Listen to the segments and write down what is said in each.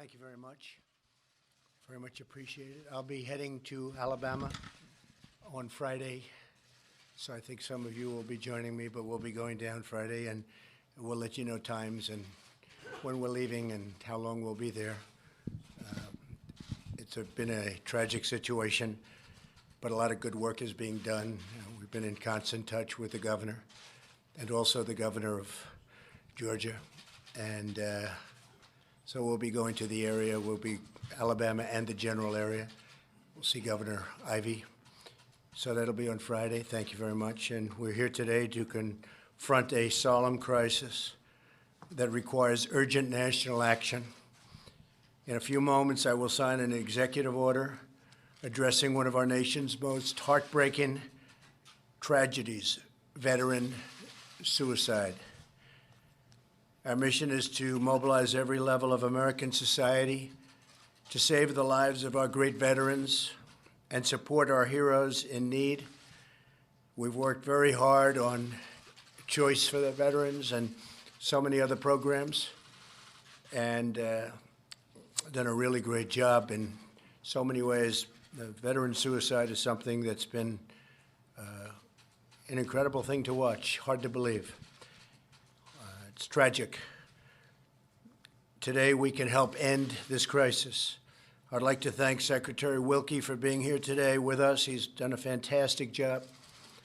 Thank you very much. Very much appreciated. I'll be heading to Alabama on Friday, so I think some of you will be joining me, but we'll be going down Friday, and we'll let you know times and when we're leaving and how long we'll be there. It's been a tragic situation, but a lot of good work is being done. We've been in constant touch with the governor and also the governor of Georgia, and so we'll be going to the area. We'll be Alabama and the general area. We'll see Governor Ivey. So that'll be on Friday. Thank you very much. And we're here today to confront a solemn crisis that requires urgent national action. In a few moments, I will sign an executive order addressing one of our nation's most heartbreaking tragedies, veteran suicide. Our mission is to mobilize every level of American society to save the lives of our great veterans and support our heroes in need. We've worked very hard on Choice for the Veterans and so many other programs, and done a really great job in so many ways. The veteran suicide is something that's been an incredible thing to watch, hard to believe. It's tragic. Today, we can help end this crisis. I'd like to thank Secretary Wilkie for being here today with us. He's done a fantastic job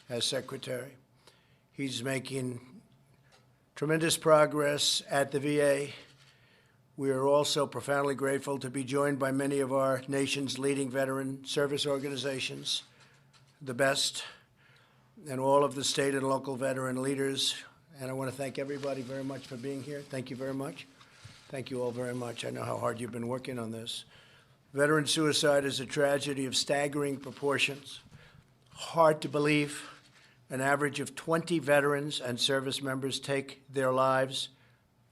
as Secretary. He's making tremendous progress at the VA. We are also profoundly grateful to be joined by many of our nation's leading veteran service organizations, the best, and all of the state and local veteran leaders. And I want to thank everybody very much for being here. Thank you very much. Thank you all very much. I know how hard you've been working on this. Veteran suicide is a tragedy of staggering proportions. Hard to believe. An average of 20 veterans and service members take their lives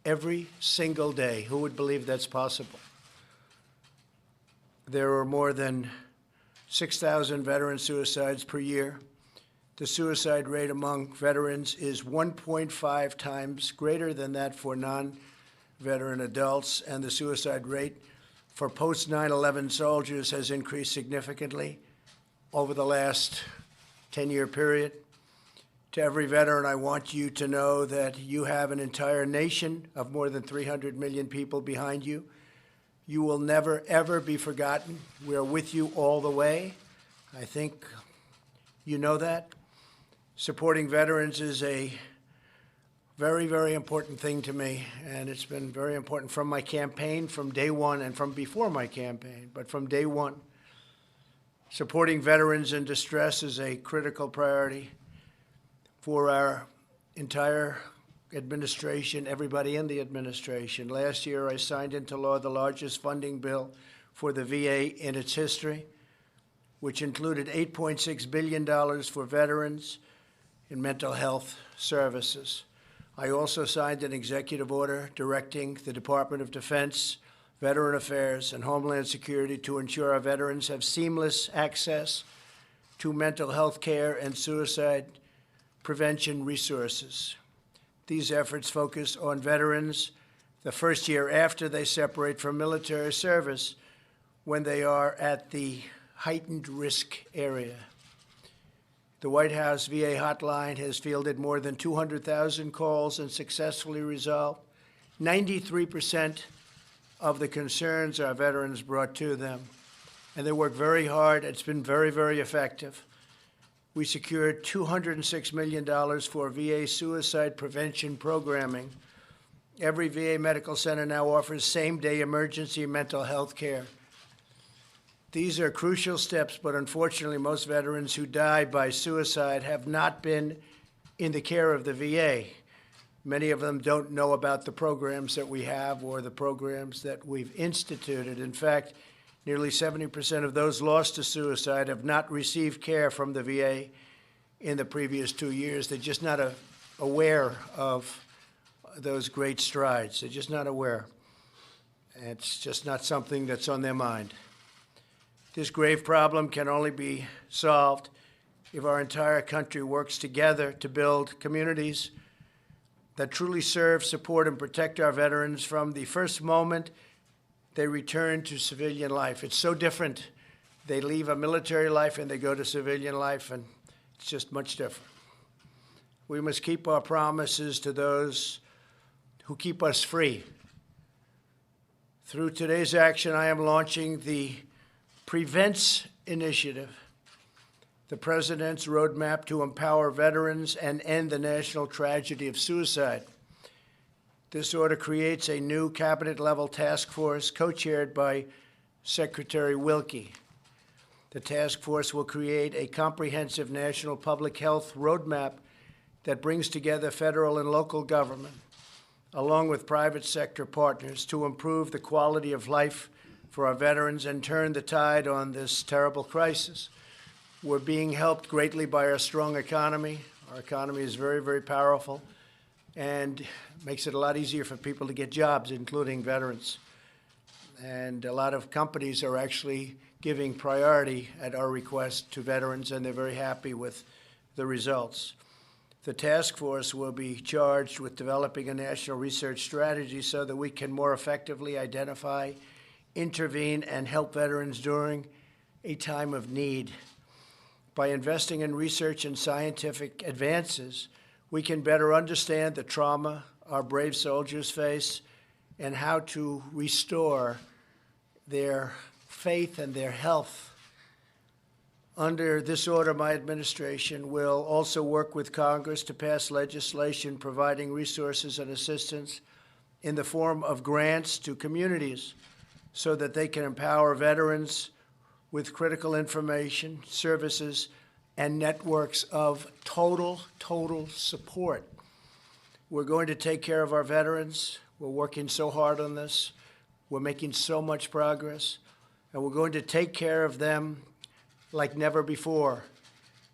every single day. Who would believe that's possible? There are more than 6,000 veteran suicides per year. The suicide rate among veterans is 1.5 times greater than that for non-veteran adults, and the suicide rate for post-9/11 soldiers has increased significantly over the last 10-year period. To every veteran, I want you to know that you have an entire nation of more than 300 million people behind you. You will never, ever be forgotten. We are with you all the way. I think you know that. Supporting veterans is a very, very important thing to me, and it's been very important from my campaign, from day one, and from before my campaign, but from day one. Supporting veterans in distress is a critical priority for our entire administration, everybody in the administration. Last year, I signed into law the largest funding bill for the VA in its history, which included $8.6 billion for veterans in mental health services. I also signed an executive order directing the Department of Defense, Veteran Affairs, and Homeland Security to ensure our veterans have seamless access to mental health care and suicide prevention resources. These efforts focus on veterans the first year after they separate from military service, when they are at the heightened risk area. The White House VA hotline has fielded more than 200,000 calls and successfully resolved 93% of the concerns our veterans brought to them. And they work very hard. It's been very, very effective. We secured $206 million for VA suicide prevention programming. Every VA medical center now offers same-day emergency mental health care. These are crucial steps, but unfortunately, most veterans who die by suicide have not been in the care of the VA. Many of them don't know about the programs that we have or the programs that we've instituted. In fact, nearly 70% of those lost to suicide have not received care from the VA in the previous 2 years. They're just not aware of those great strides. They're just not aware. It's just not something that's on their mind. This grave problem can only be solved if our entire country works together to build communities that truly serve, support, and protect our veterans from the first moment they return to civilian life. It's so different. They leave a military life and they go to civilian life, and it's just much different. We must keep our promises to those who keep us free. Through today's action, I am launching the Prevents Initiative, the President's roadmap to empower veterans and end the national tragedy of suicide. This order creates a new cabinet-level task force co-chaired by Secretary Wilkie. The task force will create a comprehensive national public health roadmap that brings together federal and local government, along with private sector partners, to improve the quality of life for our veterans and turn the tide on this terrible crisis. We're being helped greatly by our strong economy. Our economy is very, very powerful and makes it a lot easier for people to get jobs, including veterans. And a lot of companies are actually giving priority at our request to veterans, and they're very happy with the results. The task force will be charged with developing a national research strategy so that we can more effectively identify, intervene, and help veterans during a time of need. By investing in research and scientific advances, we can better understand the trauma our brave soldiers face and how to restore their faith and their health. Under this order, my administration will also work with Congress to pass legislation providing resources and assistance in the form of grants to communities so that they can empower veterans with critical information, services, and networks of total support. We're going to take care of our veterans. We're working so hard on this. We're making so much progress, and we're going to take care of them like never before.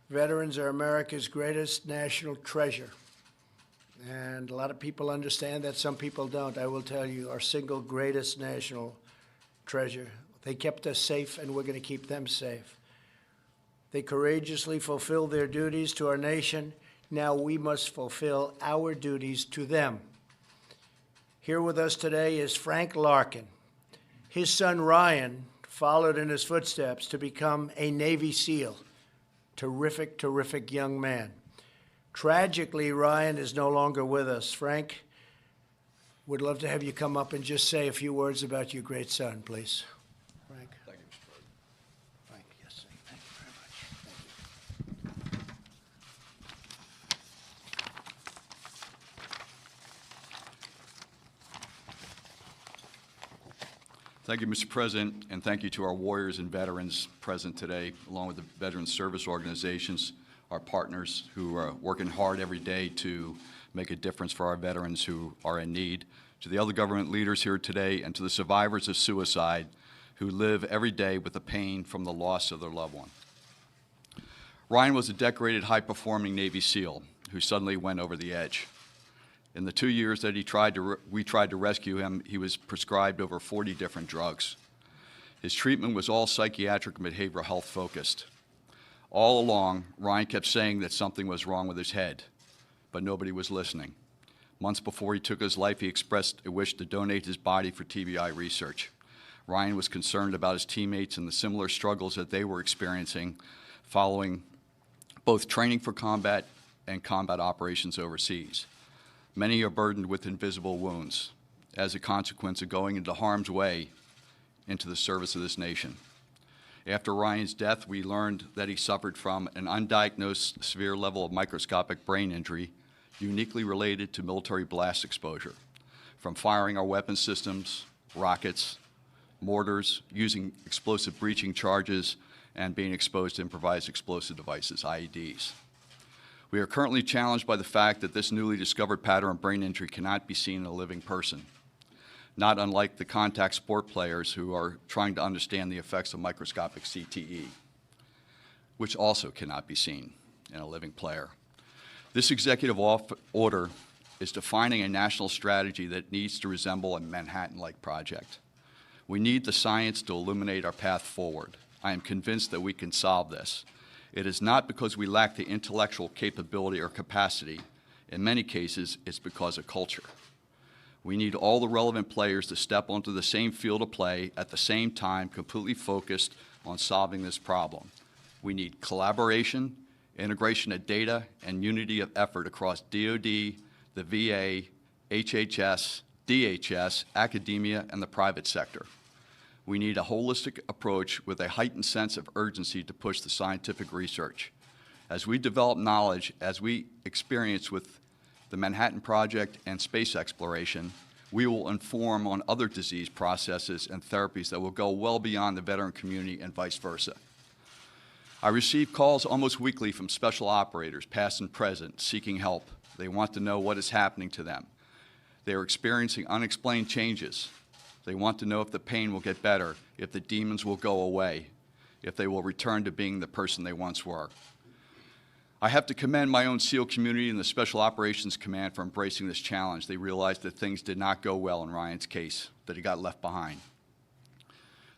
Veterans are America's greatest national treasure, and a lot of people understand that. Some people don't. I will tell you, our single greatest national treasure. They kept us safe, and we're going to keep them safe. They courageously fulfill their duties to our nation. Now we must fulfill our duties to them. Here with us today is Frank Larkin. His son Ryan followed in his footsteps to become a Navy SEAL. Terrific young man. Tragically, Ryan is no longer with us. Frank, would love to have you come up and just say a few words about your great son, please. Frank. Thank you, Mr. President. Frank, yes, sir. Thank you very much. Thank you. Thank you, Mr. President, and thank you to our warriors and veterans present today, along with the veteran service organizations, our partners who are working hard every day to make a difference for our veterans who are in need, to the other government leaders here today, and to the survivors of suicide who live every day with the pain from the loss of their loved one. Ryan was a decorated, high-performing Navy SEAL who suddenly went over the edge. In the 2 years that we tried to rescue him, he was prescribed over 40 different drugs. His treatment was all psychiatric and behavioral health focused. All along, Ryan kept saying that something was wrong with his head, but nobody was listening. Months before he took his life, he expressed a wish to donate his body for TBI research. Ryan was concerned about his teammates and the similar struggles that they were experiencing following both training for combat and combat operations overseas. Many are burdened with invisible wounds as a consequence of going into harm's way into the service of this nation. After Ryan's death, we learned that he suffered from an undiagnosed severe level of microscopic brain injury uniquely related to military blast exposure, from firing our weapon systems, rockets, mortars, using explosive breaching charges, and being exposed to improvised explosive devices, IEDs. We are currently challenged by the fact that this newly discovered pattern of brain injury cannot be seen in a living person, not unlike the contact sport players who are trying to understand the effects of microscopic CTE, which also cannot be seen in a living player. This executive order is defining a national strategy that needs to resemble a Manhattan-like project. We need the science to illuminate our path forward. I am convinced that we can solve this. It is not because we lack the intellectual capability or capacity. In many cases, it's because of culture. We need all the relevant players to step onto the same field of play at the same time, completely focused on solving this problem. We need collaboration, integration of data, and unity of effort across DoD, the VA, HHS, DHS, academia, and the private sector. We need a holistic approach with a heightened sense of urgency to push the scientific research. As we develop knowledge, as we experience with the Manhattan Project and space exploration, we will inform on other disease processes and therapies that will go well beyond the veteran community and vice versa. I receive calls almost weekly from special operators, past and present, seeking help. They want to know what is happening to them. They are experiencing unexplained changes. They want to know if the pain will get better, if the demons will go away, if they will return to being the person they once were. I have to commend my own SEAL community and the Special Operations Command for embracing this challenge. They realized that things did not go well in Ryan's case, that he got left behind.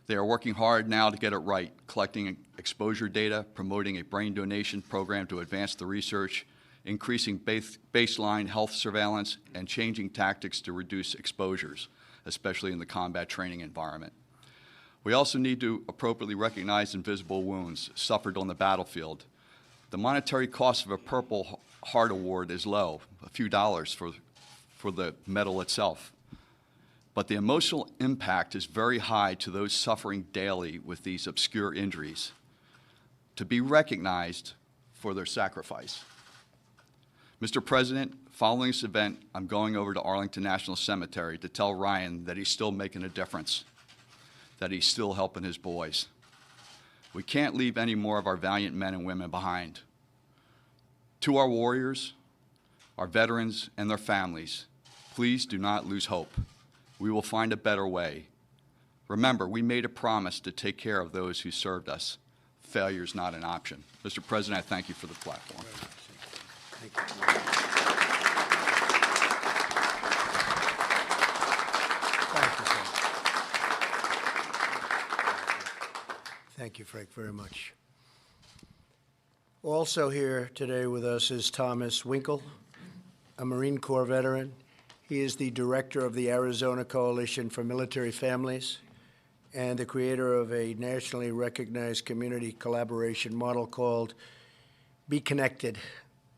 They are working hard now to get it right, collecting exposure data, promoting a brain donation program to advance the research, increasing baseline health surveillance, and changing tactics to reduce exposures, especially in the combat training environment. We also need to appropriately recognize invisible wounds suffered on the battlefield. The monetary cost of a Purple Heart Award is low, a few dollars for the medal itself. But the emotional impact is very high to those suffering daily with these obscure injuries, to be recognized for their sacrifice. Mr. President, following this event, I'm going over to Arlington National Cemetery to tell Ryan that he's still making a difference, that he's still helping his boys. We can't leave any more of our valiant men and women behind. To our warriors, our veterans, and their families, please do not lose hope. We will find a better way. Remember, we made a promise to take care of those who served us. Failure is not an option. Mr. President, I thank you for the platform. Thank you. Thank you, Frank, very much. Also here today with us is Thomas Winkle, a Marine Corps veteran. He is the director of the Arizona Coalition for Military Families and the creator of a nationally recognized community collaboration model called Be Connected.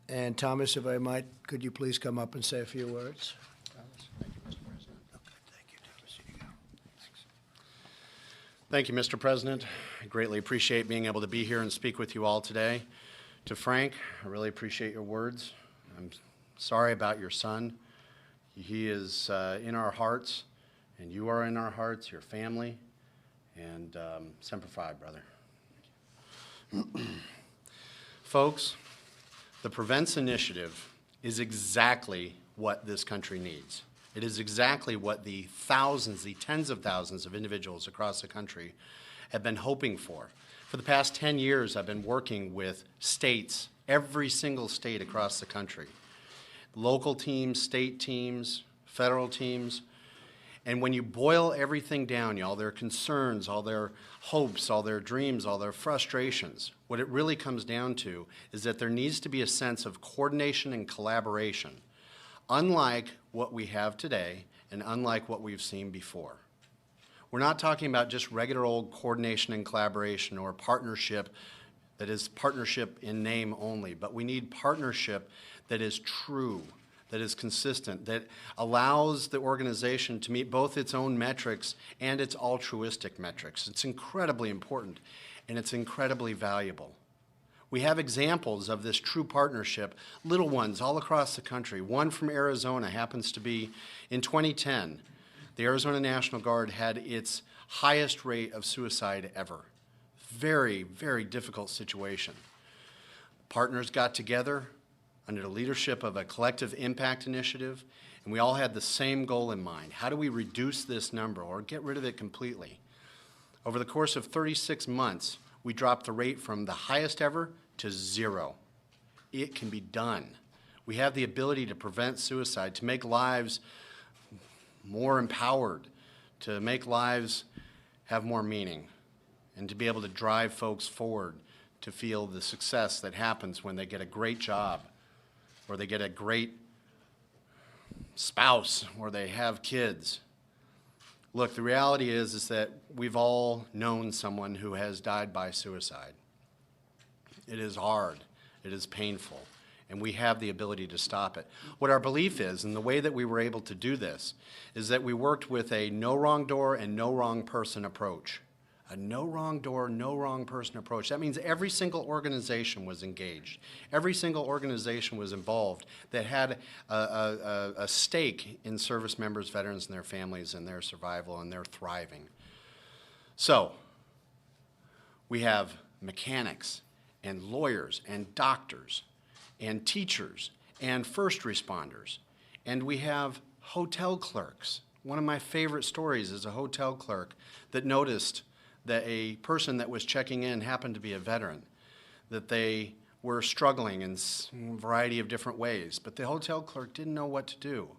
And Thomas, if I might, could you please come up and say a few words? Thank you, Mr. President. Okay, thank you, Thomas. Here you go. Thank you, Mr. President. I greatly appreciate being able to be here and speak with you all today. To Frank, I really appreciate your words. I'm sorry about your son. He is in our hearts, and you are in our hearts, your family, and Semper Fi, brother. Folks, the Prevents Initiative is exactly what this country needs. It is exactly what the thousands, the tens of thousands of individuals across the country have been hoping for. For the past 10 years, I've been working with states, every single state across the country, local teams, state teams, federal teams, and when you boil everything down, all their concerns, all their hopes, all their dreams, all their frustrations, what it really comes down to is that there needs to be a sense of coordination and collaboration, unlike what we have today and unlike what we've seen before. We're not talking about just regular old coordination and collaboration or partnership that is partnership in name only, but we need partnership that is true, that is consistent, that allows the organization to meet both its own metrics and its altruistic metrics. It's incredibly important, and it's incredibly valuable. We have examples of this true partnership, little ones all across the country. One from Arizona happens to be in 2010. The Arizona National Guard had its highest rate of suicide ever. Very, very difficult situation. Partners got together under the leadership of a collective impact initiative, and we all had the same goal in mind. How do we reduce this number or get rid of it completely? Over the course of 36 months, we dropped the rate from the highest ever to 0. It can be done. We have the ability to prevent suicide, to make lives more empowered, to make lives have more meaning, and to be able to drive folks forward to feel the success that happens when they get a great job or they get a great spouse or they have kids. Look, the reality is that we've all known someone who has died by suicide. It is hard, it is painful, and we have the ability to stop it. What our belief is, and the way that we were able to do this, is that we worked with a no wrong door and no wrong person approach. A no wrong door, no wrong person approach. That means every single organization was engaged. Every single organization was involved that had a stake in service members, veterans, and their families and their survival and their thriving. So, we have mechanics and lawyers and doctors and teachers and first responders. And we have hotel clerks. One of my favorite stories is a hotel clerk that noticed that a person that was checking in happened to be a veteran, that they were struggling in a variety of different ways, but the hotel clerk didn't know what to do.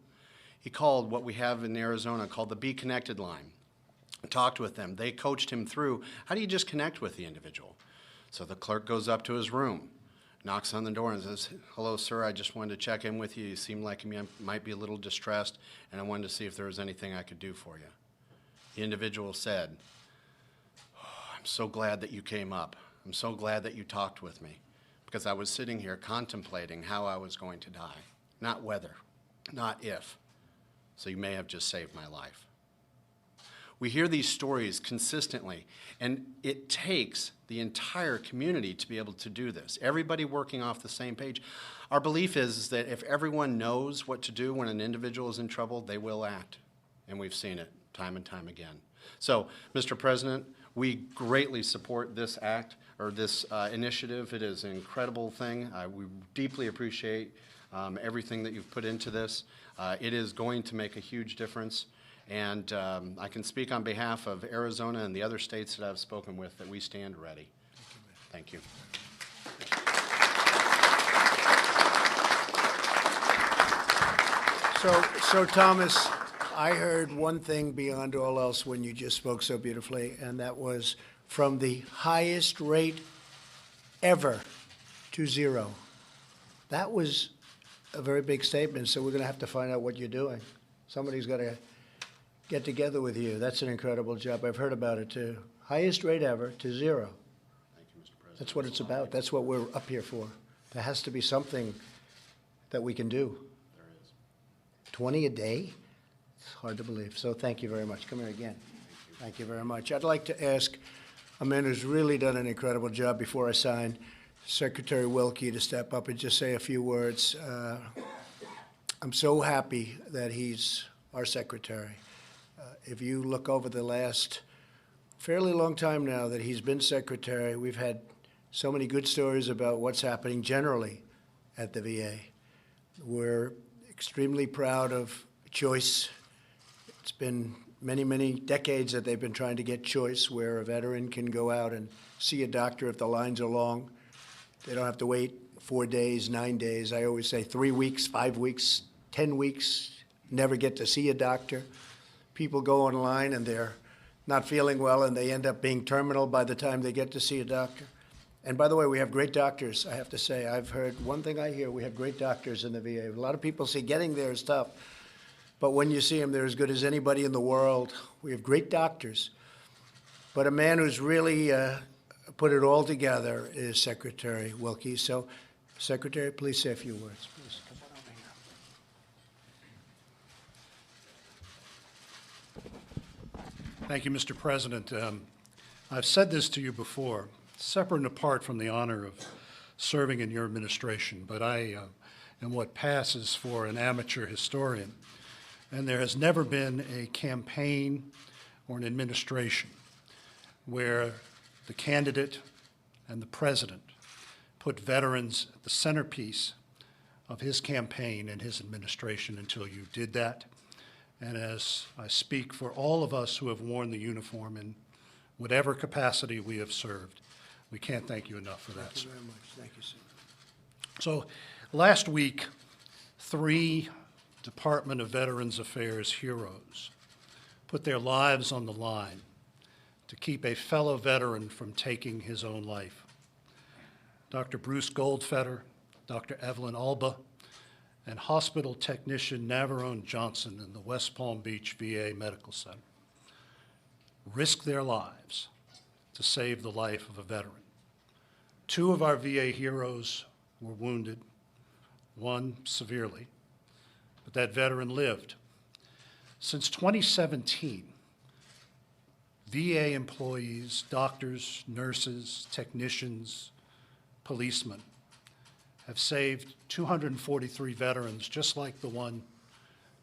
He called what we have in Arizona called the Be Connected line, talked with them. They coached him through, how do you just connect with the individual? So the clerk goes up to his room, knocks on the door and says, "Hello, sir, I just wanted to check in with you. You seem like you might be a little distressed, and I wanted to see if there was anything I could do for you." The individual said, "I'm so glad that you came up. I'm so glad that you talked with me, because I was sitting here contemplating how I was going to die, not whether, not if. So you may have just saved my life." We hear these stories consistently, and it takes the entire community to be able to do this. Everybody working off the same page. Our belief is that if everyone knows what to do when an individual is in trouble, they will act, and we've seen it time and time again. So, Mr. President, we greatly support this act, or this initiative. It is an incredible thing. We deeply appreciate everything that you've put into this. It is going to make a huge difference. And I can speak on behalf of Arizona and the other states that I've spoken with that we stand ready. Thank you. So Thomas, I heard one thing beyond all else when you just spoke so beautifully, and that was from the highest rate ever to zero. That was a very big statement, so we're going to have to find out what you're doing. Somebody's got to get together with you. That's an incredible job. I've heard about it too. Highest rate ever to zero. Thank you, Mr. President. That's what it's about. That's what we're up here for. There has to be something that we can do. There is. 20 a day? It's hard to believe. So thank you very much. Come here again. Thank you very much. I'd like to ask a man who's really done an incredible job before I sign, Secretary Wilkie, to step up and just say a few words. I'm so happy that he's our secretary. If you look over the last fairly long time now that he's been secretary, we've had so many good stories about what's happening generally at the VA. We're extremely proud of choice. It's been many, many decades that they've been trying to get choice, where a veteran can go out and see a doctor if the lines are long. They don't have to wait 4 days, 9 days. I always say 3 weeks, 5 weeks, 10 weeks, never get to see a doctor. People go online and they're not feeling well and they end up being terminal by the time they get to see a doctor. And by the way, we have great doctors, I have to say. I've heard one thing I hear, we have great doctors in the VA. A lot of people say getting there is tough, but when you see them, they're as good as anybody in the world. We have great doctors. But a man who's really put it all together is Secretary Wilkie. So, Secretary, please say a few words, please. Thank you, Mr. President. I've said this to you before, separate and apart from the honor of serving in your administration, but I am what passes for an amateur historian. And there has never been a campaign or an administration where the candidate and the president put veterans at the centerpiece of his campaign and his administration until you did that. And as I speak for all of us who have worn the uniform in whatever capacity we have served, we can't thank you enough for that. Thank you very much. Thank you, sir. So last week, 3 Department of Veterans Affairs heroes put their lives on the line to keep a fellow veteran from taking his own life. Dr. Bruce Goldfeder, Dr. Evelyn Alba, and hospital technician Navarone Johnson in the West Palm Beach VA Medical Center risked their lives to save the life of a veteran. 2 of our VA heroes were wounded, one severely, but that veteran lived. Since 2017, VA employees, doctors, nurses, technicians, policemen have saved 243 veterans just like the one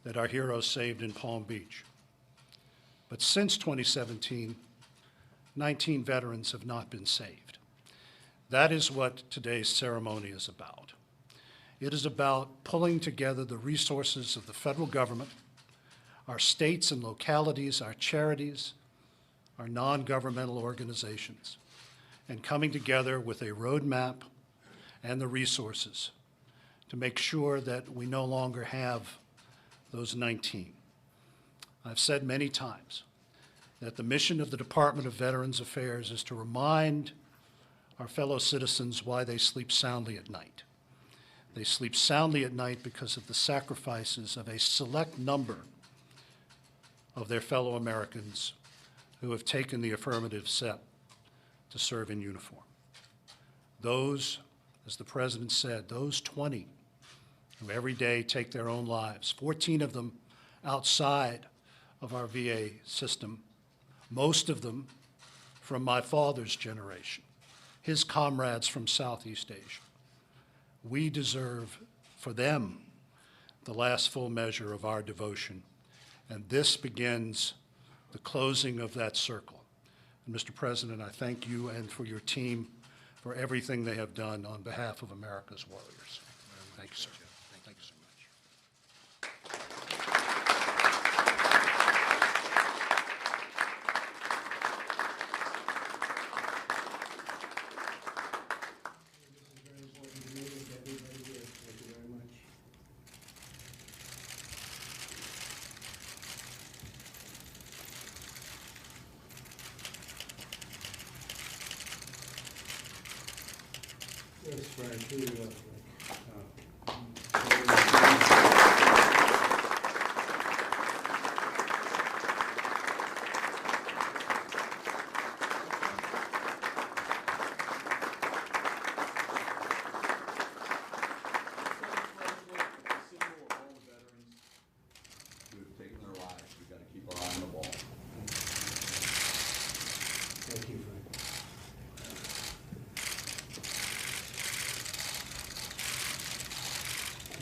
that our heroes saved in Palm Beach. But since 2017, 19 veterans have not been saved. That is what today's ceremony is about. It is about pulling together the resources of the federal government, our states and localities, our charities, our non-governmental organizations, and coming together with a roadmap and the resources to make sure that we no longer have those 19. I've said many times that the mission of the Department of Veterans Affairs is to remind our fellow citizens why they sleep soundly at night. They sleep soundly at night because of the sacrifices of a select number of their fellow Americans who have taken the affirmative step to serve in uniform. Those, as the President said, those 20 who every day take their own lives, 14 of them outside of our VA system, most of them from my father's generation, his comrades from Southeast Asia. We deserve for them the last full measure of our devotion, and this begins the closing of that circle. And Mr. President, I thank you and for your team for everything they have done on behalf of America's warriors. Thank you, sir. Thank you so much. Yes, Frank, who you left, Frank? Who have taken their lives. We've got to keep our eye on the ball. Thank you, Frank.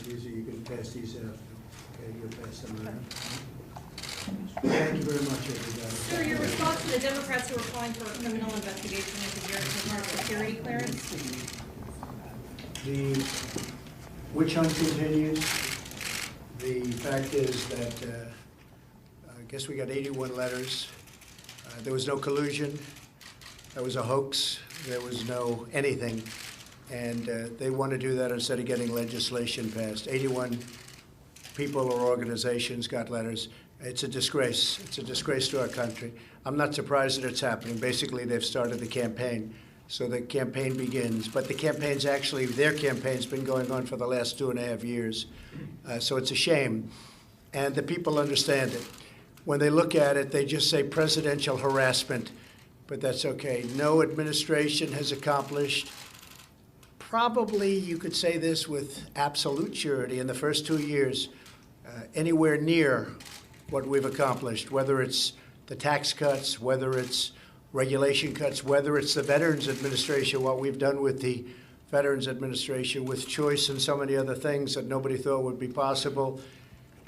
These are, you can pass these out. Okay, you'll pass them around. Thank you very much, everybody. Sir, your response to the Democrats who are calling for a criminal investigation into your security clearance? The witch hunt continues. The fact is that I guess we got 81 letters. There was no collusion. There was a hoax. There was no anything. And they want to do that instead of getting legislation passed. 81 people or organizations got letters. It's a disgrace. It's a disgrace to our country. I'm not surprised that it's happening. Basically, they've started the campaign. So the campaign begins. But the campaign's actually, their campaign's been going on for the last 2.5 years. So it's a shame. And the people understand it. When they look at it, they just say presidential harassment. But that's okay. No administration has accomplished, probably you could say this with absolute surety, in the first 2 years, anywhere near what we've accomplished, whether it's the tax cuts, whether it's regulation cuts, whether it's the Veterans Administration, what we've done with the Veterans Administration, with choice and so many other things that nobody thought would be possible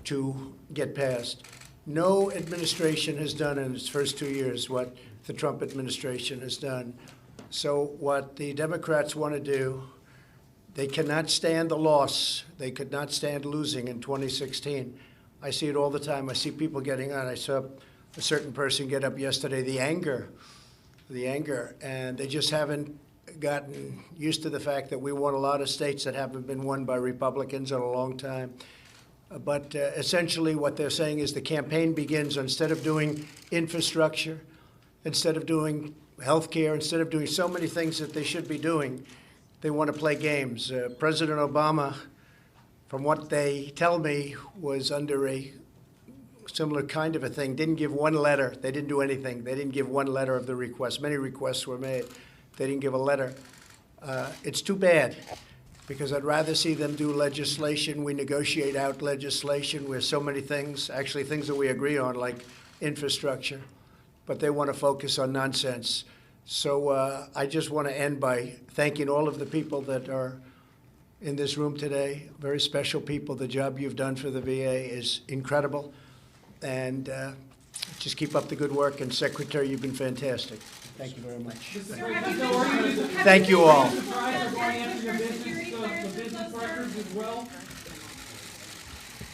to get passed. No administration has done in its first 2 years what the Trump administration has done. So what the Democrats want to do, they cannot stand the loss. They could not stand losing in 2016. I see it all the time. I see people getting on. I saw a certain person get up yesterday, the anger, and they just haven't gotten used to the fact that we won a lot of states that haven't been won by Republicans in a long time. But essentially what they're saying is the campaign begins, instead of doing infrastructure, instead of doing health care, instead of doing so many things that they should be doing, they want to play games. President Obama from what they tell me, was under a similar kind of a thing, didn't give one letter. They didn't do anything. They didn't give one letter of the request. Many requests were made. They didn't give a letter. It's too bad, because I'd rather see them do legislation. We negotiate out legislation where so many things, actually things that we agree on, like infrastructure, but they want to focus on nonsense. So I just want to end by thanking all of the people that are in this room today, very special people. The job you've done for the VA is incredible. And just keep up the good work. And Secretary, you've been fantastic. Thank you very much. Thank you all. Surprised if I answer your business records as well?